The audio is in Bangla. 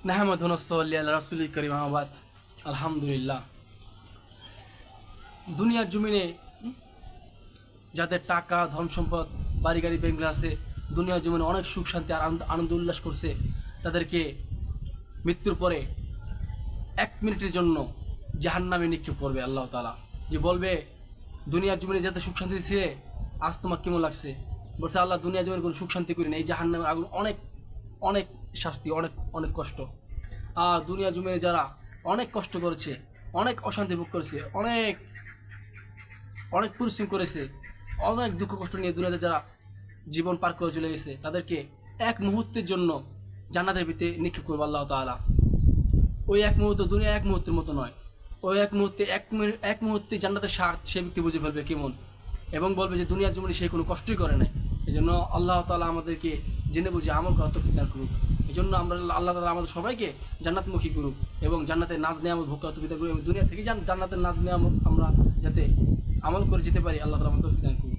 নাহমাদুহু ওয়া নুসাল্লি আলা রাসূলিল কারীম আম্মা বাদ। আলহামদুলিল্লাহ। দুনিয়ার জমিনে যাদের টাকা ধন সম্পদ বাড়ি গাড়ি বেঙ্গলা আছে, দুনিয়ার জমিনে অনেক সুখ শান্তি আর আনন্দ উল্লাস করছে, তাদেরকে মৃত্যুর পরে 1 মিনিটের জন্য জাহান্নামে নিক্ষেপ করবে আল্লাহ তাআলা। যে বলবে দুনিয়ার জমিনে যাতে সুখ শান্তি দিছে, আজ তোমার কেমন লাগছে? বলছে আল্লাহ দুনিয়ার জমিনে কোনো সুখ শান্তি করি না, এই জাহান্নামের আগুন অনেক অনেক শাস্তি, অনেক অনেক কষ্ট। আর দুনিয়ার জমিনে যারা অনেক কষ্ট করেছে, অনেক অশান্তি ভোগ করেছে, অনেক অনেক পরিশ্রম করেছে, অনেক দুঃখ কষ্ট নিয়ে দুনিয়াতে যারা জীবন পার করে চলে গেছে, তাদেরকে এক মুহূর্তের জন্য জান্নাতের ভিতরে নিক্ষেপ করবে আল্লাহ তাআলা। ওই এক মুহূর্ত দুনিয়া এক মুহূর্তের মতো নয়, ওই এক মুহূর্তে এক মুহূর্তে জান্নাতের স্বাদ সে ব্যক্তি বুঝে ফেলবে কেমন, এবং বলবে যে দুনিয়ার জীবনে সে কোনো কষ্টই করে নাই। এই জন্য আল্লাহ তাআলা আমাদেরকে জেনে বুঝে আমল করার তৌফিক দান করুক। এই জন্য আমরা আল্লাহ তাআলা আমাদের সবাইকে জান্নাতমুখী করুক এবং জান্নাতের নাজ নেয়ামত ভোগ করার তৌফিক দান করুক এবং দুনিয়া থেকে জান্নাতের নাজ নেয়ামত আমরা যাতে আমল করে যেতে পারি, আল্লাহ তাআলা আমাদের তৌফিক দান করুক।